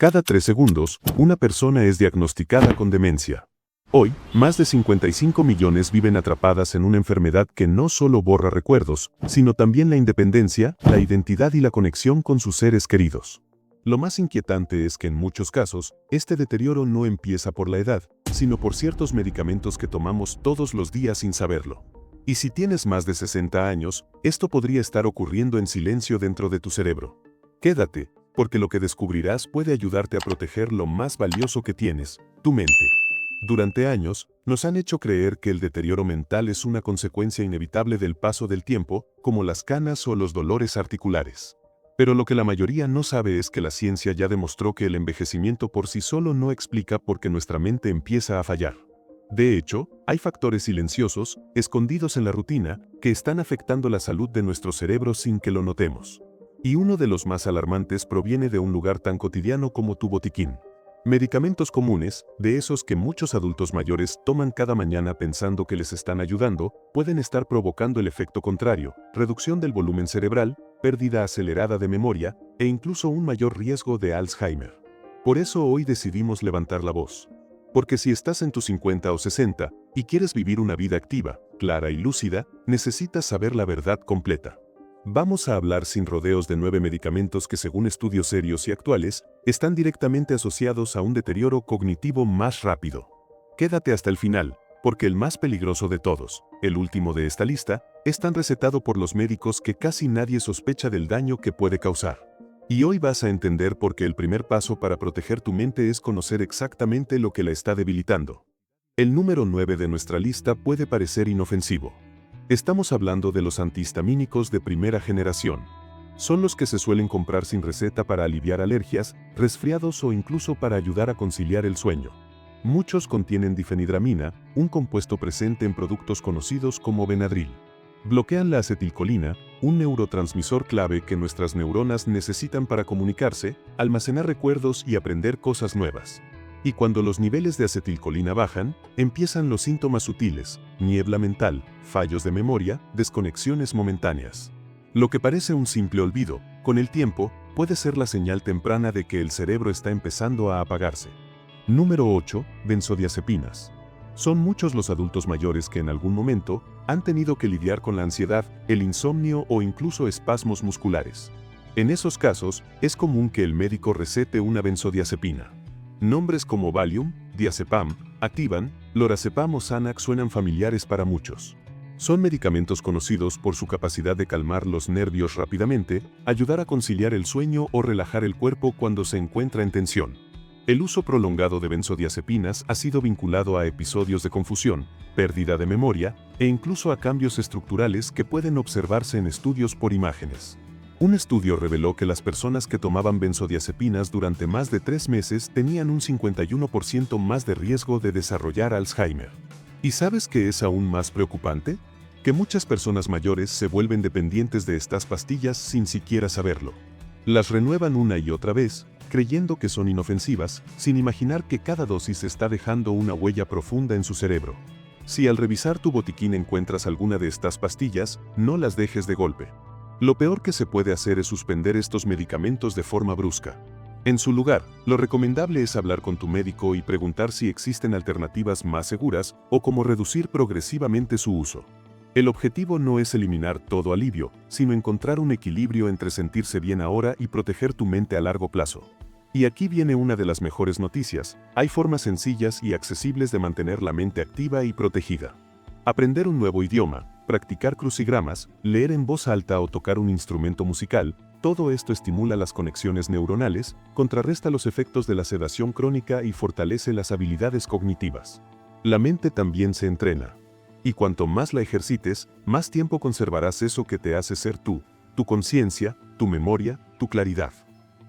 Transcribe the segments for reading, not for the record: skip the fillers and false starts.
Cada 3 segundos, una persona es diagnosticada con demencia. Hoy, más de 55 millones viven atrapadas en una enfermedad que no solo borra recuerdos, sino también la independencia, la identidad y la conexión con sus seres queridos. Lo más inquietante es que en muchos casos, este deterioro no empieza por la edad, sino por ciertos medicamentos que tomamos todos los días sin saberlo. Y si tienes más de 60 años, esto podría estar ocurriendo en silencio dentro de tu cerebro. Quédate, porque lo que descubrirás puede ayudarte a proteger lo más valioso que tienes, tu mente. Durante años, nos han hecho creer que el deterioro mental es una consecuencia inevitable del paso del tiempo, como las canas o los dolores articulares. Pero lo que la mayoría no sabe es que la ciencia ya demostró que el envejecimiento por sí solo no explica por qué nuestra mente empieza a fallar. De hecho, hay factores silenciosos, escondidos en la rutina, que están afectando la salud de nuestro cerebro sin que lo notemos. Y uno de los más alarmantes proviene de un lugar tan cotidiano como tu botiquín. Medicamentos comunes, de esos que muchos adultos mayores toman cada mañana pensando que les están ayudando, pueden estar provocando el efecto contrario, reducción del volumen cerebral, pérdida acelerada de memoria e incluso un mayor riesgo de Alzheimer. Por eso hoy decidimos levantar la voz. Porque si estás en tus 50 o 60 y quieres vivir una vida activa, clara y lúcida, necesitas saber la verdad completa. Vamos a hablar sin rodeos de 9 medicamentos que, según estudios serios y actuales, están directamente asociados a un deterioro cognitivo más rápido. Quédate hasta el final, porque el más peligroso de todos, el último de esta lista, es tan recetado por los médicos que casi nadie sospecha del daño que puede causar. Y hoy vas a entender por qué el primer paso para proteger tu mente es conocer exactamente lo que la está debilitando. El número 9 de nuestra lista puede parecer inofensivo. Estamos hablando de los antihistamínicos de primera generación. Son los que se suelen comprar sin receta para aliviar alergias, resfriados o incluso para ayudar a conciliar el sueño. Muchos contienen difenidramina, un compuesto presente en productos conocidos como Benadryl. Bloquean la acetilcolina, un neurotransmisor clave que nuestras neuronas necesitan para comunicarse, almacenar recuerdos y aprender cosas nuevas. Y cuando los niveles de acetilcolina bajan, empiezan los síntomas sutiles, niebla mental, fallos de memoria, desconexiones momentáneas. Lo que parece un simple olvido, con el tiempo, puede ser la señal temprana de que el cerebro está empezando a apagarse. Número 8. Benzodiazepinas. Son muchos los adultos mayores que en algún momento han tenido que lidiar con la ansiedad, el insomnio o incluso espasmos musculares. En esos casos, es común que el médico recete una benzodiazepina. Nombres como Valium, Diazepam, Ativan, Lorazepam o Xanax suenan familiares para muchos. Son medicamentos conocidos por su capacidad de calmar los nervios rápidamente, ayudar a conciliar el sueño o relajar el cuerpo cuando se encuentra en tensión. El uso prolongado de benzodiazepinas ha sido vinculado a episodios de confusión, pérdida de memoria e incluso a cambios estructurales que pueden observarse en estudios por imágenes. Un estudio reveló que las personas que tomaban benzodiazepinas durante más de 3 meses tenían un 51% más de riesgo de desarrollar Alzheimer. ¿Y sabes qué es aún más preocupante? Que muchas personas mayores se vuelven dependientes de estas pastillas sin siquiera saberlo. Las renuevan una y otra vez, creyendo que son inofensivas, sin imaginar que cada dosis está dejando una huella profunda en su cerebro. Si al revisar tu botiquín encuentras alguna de estas pastillas, no las dejes de golpe. Lo peor que se puede hacer es suspender estos medicamentos de forma brusca. En su lugar, lo recomendable es hablar con tu médico y preguntar si existen alternativas más seguras o cómo reducir progresivamente su uso. El objetivo no es eliminar todo alivio, sino encontrar un equilibrio entre sentirse bien ahora y proteger tu mente a largo plazo. Y aquí viene una de las mejores noticias: hay formas sencillas y accesibles de mantener la mente activa y protegida. Aprender un nuevo idioma, practicar crucigramas, leer en voz alta o tocar un instrumento musical, todo esto estimula las conexiones neuronales, contrarresta los efectos de la sedación crónica y fortalece las habilidades cognitivas. La mente también se entrena. Y cuanto más la ejercites, más tiempo conservarás eso que te hace ser tú, tu conciencia, tu memoria, tu claridad.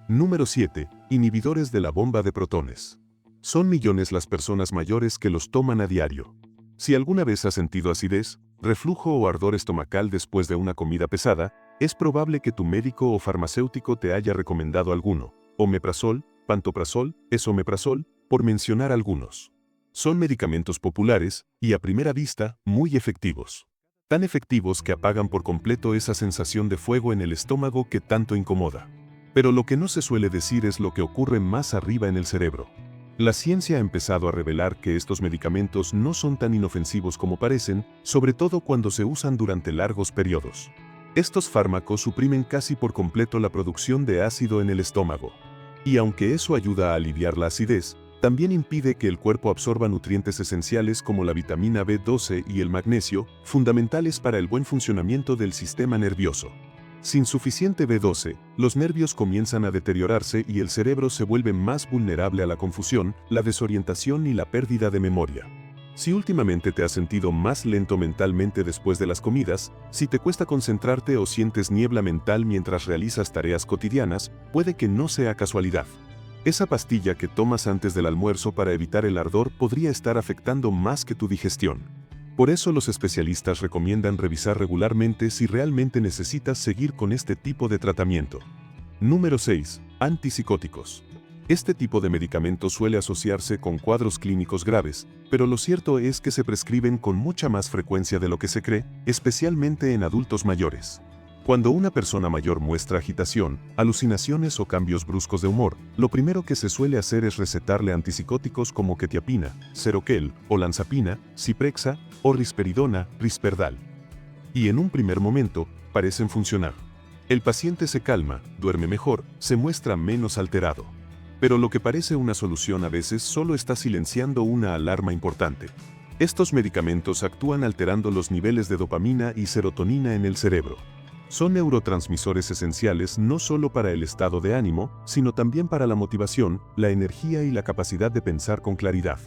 Número 7. Inhibidores de la bomba de protones. Son millones las personas mayores que los toman a diario. Si alguna vez has sentido acidez, reflujo o ardor estomacal después de una comida pesada, es probable que tu médico o farmacéutico te haya recomendado alguno: omeprazol, pantoprazol, esomeprazol, por mencionar algunos. Son medicamentos populares y, a primera vista, muy efectivos. Tan efectivos que apagan por completo esa sensación de fuego en el estómago que tanto incomoda. Pero lo que no se suele decir es lo que ocurre más arriba en el cerebro. La ciencia ha empezado a revelar que estos medicamentos no son tan inofensivos como parecen, sobre todo cuando se usan durante largos periodos. Estos fármacos suprimen casi por completo la producción de ácido en el estómago. Y aunque eso ayuda a aliviar la acidez, también impide que el cuerpo absorba nutrientes esenciales como la vitamina B12 y el magnesio, fundamentales para el buen funcionamiento del sistema nervioso. Sin suficiente B12, los nervios comienzan a deteriorarse y el cerebro se vuelve más vulnerable a la confusión, la desorientación y la pérdida de memoria. Si últimamente te has sentido más lento mentalmente después de las comidas, si te cuesta concentrarte o sientes niebla mental mientras realizas tareas cotidianas, puede que no sea casualidad. Esa pastilla que tomas antes del almuerzo para evitar el ardor podría estar afectando más que tu digestión. Por eso los especialistas recomiendan revisar regularmente si realmente necesitas seguir con este tipo de tratamiento. Número 6. Antipsicóticos. Este tipo de medicamentos suele asociarse con cuadros clínicos graves, pero lo cierto es que se prescriben con mucha más frecuencia de lo que se cree, especialmente en adultos mayores. Cuando una persona mayor muestra agitación, alucinaciones o cambios bruscos de humor, lo primero que se suele hacer es recetarle antipsicóticos como quetiapina, Seroquel, olanzapina, Ciprexa o risperidona, Risperdal. Y en un primer momento, parecen funcionar. El paciente se calma, duerme mejor, se muestra menos alterado. Pero lo que parece una solución a veces solo está silenciando una alarma importante. Estos medicamentos actúan alterando los niveles de dopamina y serotonina en el cerebro. Son neurotransmisores esenciales no solo para el estado de ánimo, sino también para la motivación, la energía y la capacidad de pensar con claridad.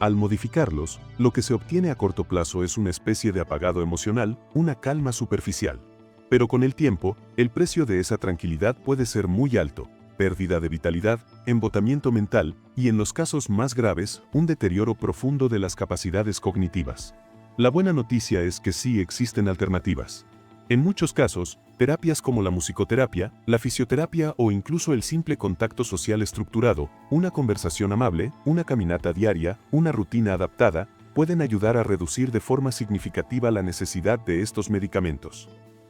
Al modificarlos, lo que se obtiene a corto plazo es una especie de apagado emocional, una calma superficial. Pero con el tiempo, el precio de esa tranquilidad puede ser muy alto: pérdida de vitalidad, embotamiento mental y, en los casos más graves, un deterioro profundo de las capacidades cognitivas. La buena noticia es que sí existen alternativas. En muchos casos, terapias como la musicoterapia, la fisioterapia o incluso el simple contacto social estructurado, una conversación amable, una caminata diaria, una rutina adaptada, pueden ayudar a reducir de forma significativa la necesidad de estos medicamentos.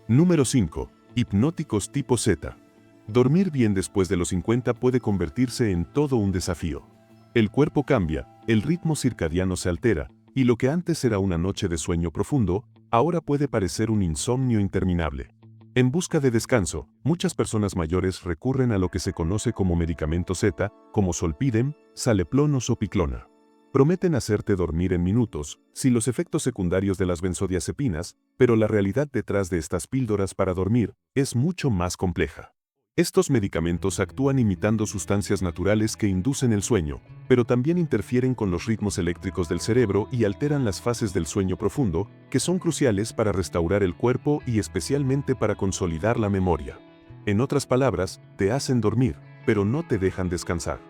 Número 5. Hipnóticos tipo Z. Dormir bien después de los 50 puede convertirse en todo un desafío. El cuerpo cambia, el ritmo circadiano se altera, y lo que antes era una noche de sueño profundo, ahora puede parecer un insomnio interminable. En busca de descanso, muchas personas mayores recurren a lo que se conoce como medicamento Z, como Zolpidem, Saleplon o Zopiclona. Prometen hacerte dormir en minutos, sin los efectos secundarios de las benzodiazepinas, pero la realidad detrás de estas píldoras para dormir es mucho más compleja. Estos medicamentos actúan imitando sustancias naturales que inducen el sueño, pero también interfieren con los ritmos eléctricos del cerebro y alteran las fases del sueño profundo, que son cruciales para restaurar el cuerpo y especialmente para consolidar la memoria. En otras palabras, te hacen dormir, pero no te dejan descansar.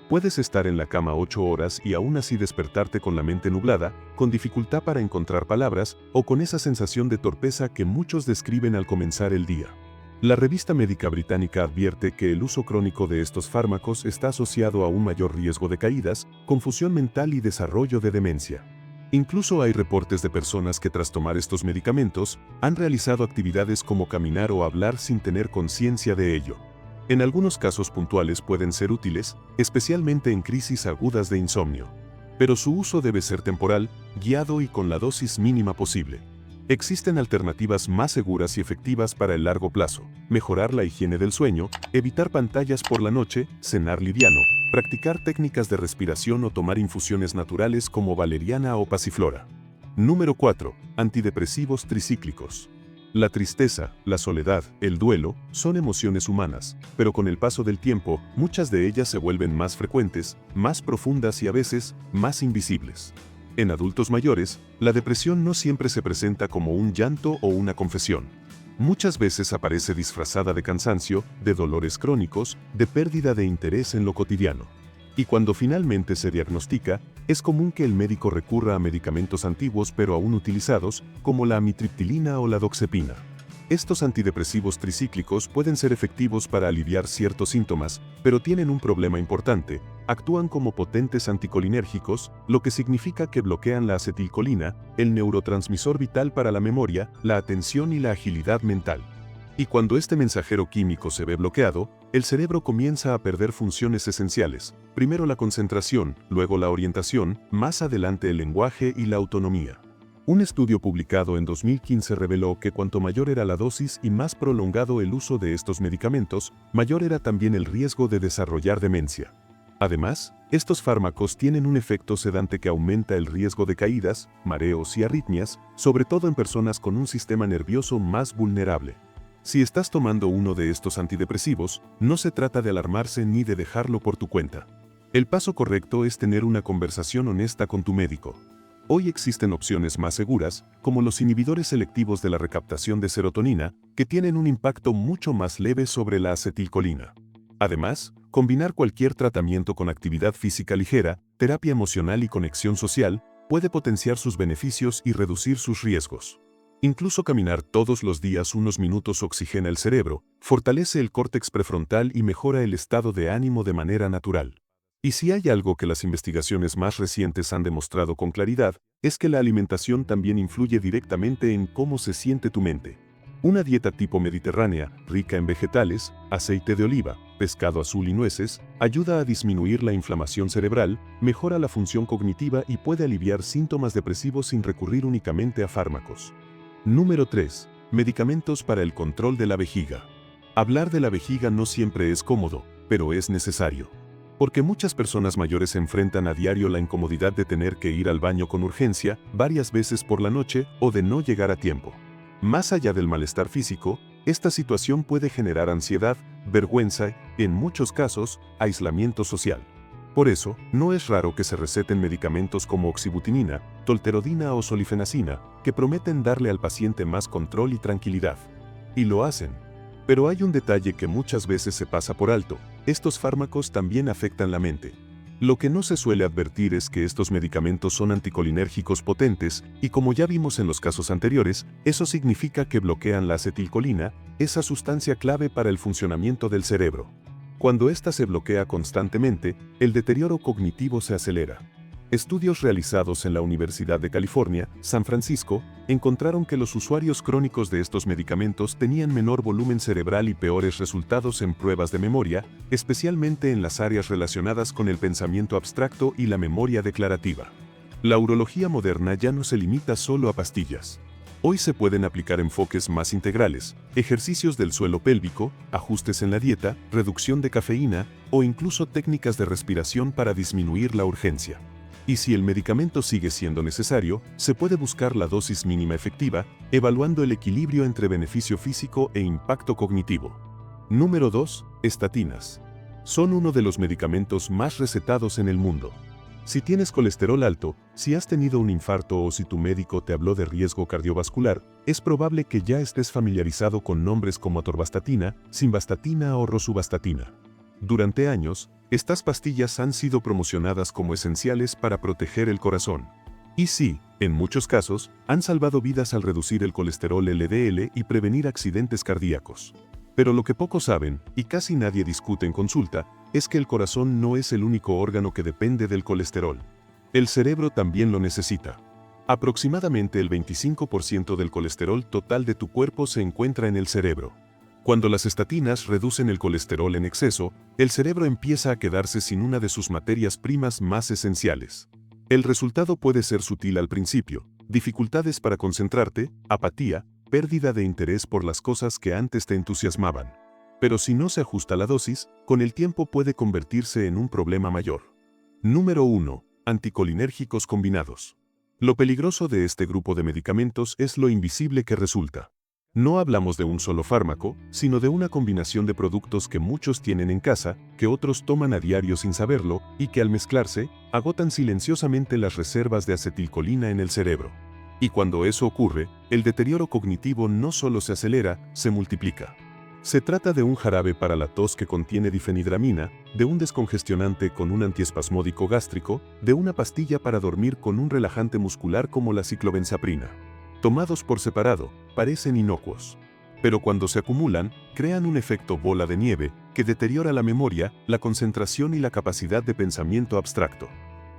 Puedes estar en la cama 8 horas y aún así despertarte con la mente nublada, con dificultad para encontrar palabras o con esa sensación de torpeza que muchos describen al comenzar el día. La revista médica británica advierte que el uso crónico de estos fármacos está asociado a un mayor riesgo de caídas, confusión mental y desarrollo de demencia. Incluso hay reportes de personas que tras tomar estos medicamentos han realizado actividades como caminar o hablar sin tener conciencia de ello. En algunos casos puntuales pueden ser útiles, especialmente en crisis agudas de insomnio. Pero su uso debe ser temporal, guiado y con la dosis mínima posible. Existen alternativas más seguras y efectivas para el largo plazo: mejorar la higiene del sueño, evitar pantallas por la noche, cenar liviano, practicar técnicas de respiración o tomar infusiones naturales como valeriana o pasiflora. Número 4. Antidepresivos tricíclicos. La tristeza, la soledad, el duelo, son emociones humanas, pero con el paso del tiempo, muchas de ellas se vuelven más frecuentes, más profundas y a veces, más invisibles. En adultos mayores, la depresión no siempre se presenta como un llanto o una confesión. Muchas veces aparece disfrazada de cansancio, de dolores crónicos, de pérdida de interés en lo cotidiano. Y cuando finalmente se diagnostica, es común que el médico recurra a medicamentos antiguos pero aún utilizados, como la amitriptilina o la doxepina. Estos antidepresivos tricíclicos pueden ser efectivos para aliviar ciertos síntomas, pero tienen un problema importante: actúan como potentes anticolinérgicos, lo que significa que bloquean la acetilcolina, el neurotransmisor vital para la memoria, la atención y la agilidad mental. Y cuando este mensajero químico se ve bloqueado, el cerebro comienza a perder funciones esenciales, primero la concentración, luego la orientación, más adelante el lenguaje y la autonomía. Un estudio publicado en 2015 reveló que cuanto mayor era la dosis y más prolongado el uso de estos medicamentos, mayor era también el riesgo de desarrollar demencia. Además, estos fármacos tienen un efecto sedante que aumenta el riesgo de caídas, mareos y arritmias, sobre todo en personas con un sistema nervioso más vulnerable. Si estás tomando uno de estos antidepresivos, no se trata de alarmarse ni de dejarlo por tu cuenta. El paso correcto es tener una conversación honesta con tu médico. Hoy existen opciones más seguras, como los inhibidores selectivos de la recaptación de serotonina, que tienen un impacto mucho más leve sobre la acetilcolina. Además, combinar cualquier tratamiento con actividad física ligera, terapia emocional y conexión social puede potenciar sus beneficios y reducir sus riesgos. Incluso caminar todos los días unos minutos oxigena el cerebro, fortalece el córtex prefrontal y mejora el estado de ánimo de manera natural. Y si hay algo que las investigaciones más recientes han demostrado con claridad, es que la alimentación también influye directamente en cómo se siente tu mente. Una dieta tipo mediterránea, rica en vegetales, aceite de oliva, pescado azul y nueces, ayuda a disminuir la inflamación cerebral, mejora la función cognitiva y puede aliviar síntomas depresivos sin recurrir únicamente a fármacos. Número 3. Medicamentos para el control de la vejiga. Hablar de la vejiga no siempre es cómodo, pero es necesario. Porque muchas personas mayores enfrentan a diario la incomodidad de tener que ir al baño con urgencia, varias veces por la noche, o de no llegar a tiempo. Más allá del malestar físico, esta situación puede generar ansiedad, vergüenza y, en muchos casos, aislamiento social. Por eso, no es raro que se receten medicamentos como oxibutinina, tolterodina o solifenacina, que prometen darle al paciente más control y tranquilidad. Y lo hacen. Pero hay un detalle que muchas veces se pasa por alto: estos fármacos también afectan la mente. Lo que no se suele advertir es que estos medicamentos son anticolinérgicos potentes, y como ya vimos en los casos anteriores, eso significa que bloquean la acetilcolina, esa sustancia clave para el funcionamiento del cerebro. Cuando ésta se bloquea constantemente, el deterioro cognitivo se acelera. Estudios realizados en la Universidad de California, San Francisco, encontraron que los usuarios crónicos de estos medicamentos tenían menor volumen cerebral y peores resultados en pruebas de memoria, especialmente en las áreas relacionadas con el pensamiento abstracto y la memoria declarativa. La urología moderna ya no se limita solo a pastillas. Hoy se pueden aplicar enfoques más integrales, ejercicios del suelo pélvico, ajustes en la dieta, reducción de cafeína o incluso técnicas de respiración para disminuir la urgencia. Y si el medicamento sigue siendo necesario, se puede buscar la dosis mínima efectiva, evaluando el equilibrio entre beneficio físico e impacto cognitivo. Número 2. Estatinas. Son uno de los medicamentos más recetados en el mundo. Si tienes colesterol alto, si has tenido un infarto o si tu médico te habló de riesgo cardiovascular, es probable que ya estés familiarizado con nombres como atorvastatina, simvastatina o rosuvastatina. Durante años, estas pastillas han sido promocionadas como esenciales para proteger el corazón. Y sí, en muchos casos, han salvado vidas al reducir el colesterol LDL y prevenir accidentes cardíacos. Pero lo que pocos saben, y casi nadie discute en consulta, es que el corazón no es el único órgano que depende del colesterol. El cerebro también lo necesita. Aproximadamente el 25% del colesterol total de tu cuerpo se encuentra en el cerebro. Cuando las estatinas reducen el colesterol en exceso, el cerebro empieza a quedarse sin una de sus materias primas más esenciales. El resultado puede ser sutil al principio: dificultades para concentrarte, apatía, pérdida de interés por las cosas que antes te entusiasmaban. Pero si no se ajusta la dosis, con el tiempo puede convertirse en un problema mayor. Número 1. Anticolinérgicos combinados. Lo peligroso de este grupo de medicamentos es lo invisible que resulta. No hablamos de un solo fármaco, sino de una combinación de productos que muchos tienen en casa, que otros toman a diario sin saberlo, y que al mezclarse, agotan silenciosamente las reservas de acetilcolina en el cerebro. Y cuando eso ocurre, el deterioro cognitivo no solo se acelera, se multiplica. Se trata de un jarabe para la tos que contiene difenhidramina, de un descongestionante con un antiespasmódico gástrico, de una pastilla para dormir con un relajante muscular como la ciclobenzaprina. Tomados por separado, parecen inocuos. Pero cuando se acumulan, crean un efecto bola de nieve que deteriora la memoria, la concentración y la capacidad de pensamiento abstracto.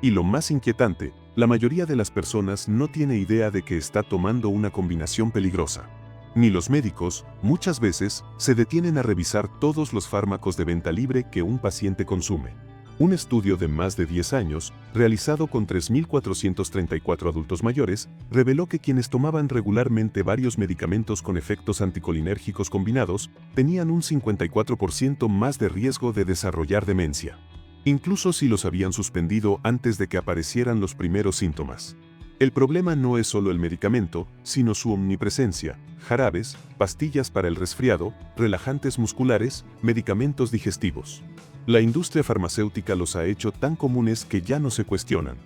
Y lo más inquietante, la mayoría de las personas no tiene idea de que está tomando una combinación peligrosa. Ni los médicos, muchas veces, se detienen a revisar todos los fármacos de venta libre que un paciente consume. Un estudio de más de 10 años, realizado con 3.434 adultos mayores, reveló que quienes tomaban regularmente varios medicamentos con efectos anticolinérgicos combinados tenían un 54% más de riesgo de desarrollar demencia, incluso si los habían suspendido antes de que aparecieran los primeros síntomas. El problema no es solo el medicamento, sino su omnipresencia: jarabes, pastillas para el resfriado, relajantes musculares, medicamentos digestivos. La industria farmacéutica los ha hecho tan comunes que ya no se cuestionan.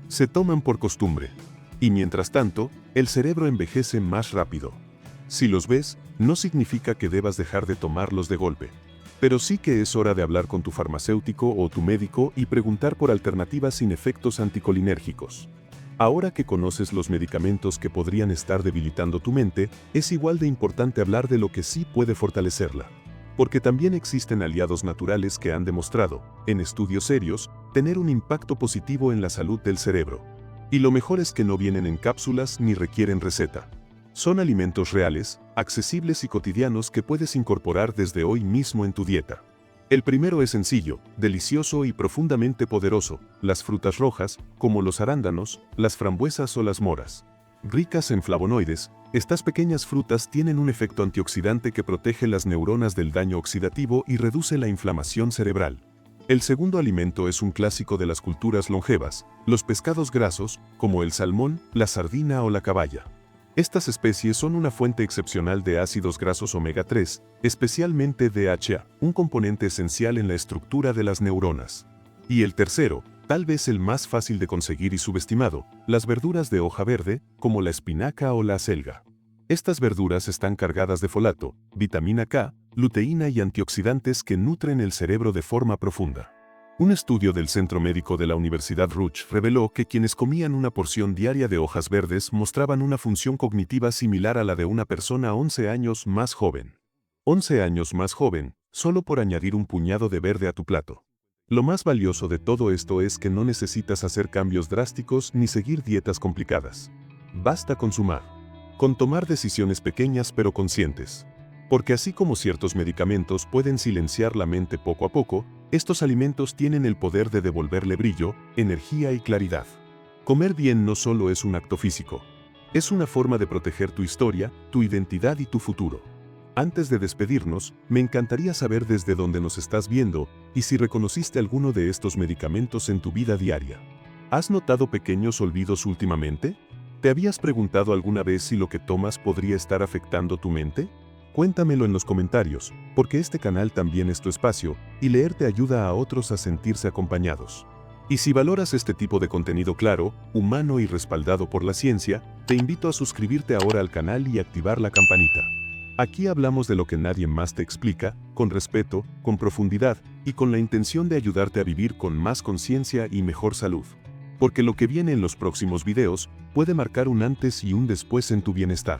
Se toman por costumbre. Y mientras tanto, el cerebro envejece más rápido. Si los ves, no significa que debas dejar de tomarlos de golpe. Pero sí que es hora de hablar con tu farmacéutico o tu médico y preguntar por alternativas sin efectos anticolinérgicos. Ahora que conoces los medicamentos que podrían estar debilitando tu mente, es igual de importante hablar de lo que sí puede fortalecerla. Porque también existen aliados naturales que han demostrado, en estudios serios, tener un impacto positivo en la salud del cerebro. Y lo mejor es que no vienen en cápsulas ni requieren receta. Son alimentos reales, accesibles y cotidianos que puedes incorporar desde hoy mismo en tu dieta. El primero es sencillo, delicioso y profundamente poderoso: las frutas rojas, como los arándanos, las frambuesas o las moras. Ricas en flavonoides, estas pequeñas frutas tienen un efecto antioxidante que protege las neuronas del daño oxidativo y reduce la inflamación cerebral. El segundo alimento es un clásico de las culturas longevas: los pescados grasos, como el salmón, la sardina o la caballa. Estas especies son una fuente excepcional de ácidos grasos omega 3, especialmente DHA, un componente esencial en la estructura de las neuronas. Y el tercero, tal vez el más fácil de conseguir y subestimado: las verduras de hoja verde, como la espinaca o la acelga. Estas verduras están cargadas de folato, vitamina K, luteína y antioxidantes que nutren el cerebro de forma profunda. Un estudio del Centro Médico de la Universidad Ruch reveló que quienes comían una porción diaria de hojas verdes mostraban una función cognitiva similar a la de una persona 11 años más joven. 11 años más joven, solo por añadir un puñado de verde a tu plato. Lo más valioso de todo esto es que no necesitas hacer cambios drásticos ni seguir dietas complicadas. Basta con sumar. Con tomar decisiones pequeñas pero conscientes. Porque así como ciertos medicamentos pueden silenciar la mente poco a poco, estos alimentos tienen el poder de devolverle brillo, energía y claridad. Comer bien no solo es un acto físico. Es una forma de proteger tu historia, tu identidad y tu futuro. Antes de despedirnos, me encantaría saber desde dónde nos estás viendo y si reconociste alguno de estos medicamentos en tu vida diaria. ¿Has notado pequeños olvidos últimamente? ¿Te habías preguntado alguna vez si lo que tomas podría estar afectando tu mente? Cuéntamelo en los comentarios, porque este canal también es tu espacio, y leer te ayuda a otros a sentirse acompañados. Y si valoras este tipo de contenido claro, humano y respaldado por la ciencia, te invito a suscribirte ahora al canal y activar la campanita. Aquí hablamos de lo que nadie más te explica, con respeto, con profundidad, y con la intención de ayudarte a vivir con más conciencia y mejor salud. Porque lo que viene en los próximos videos puede marcar un antes y un después en tu bienestar.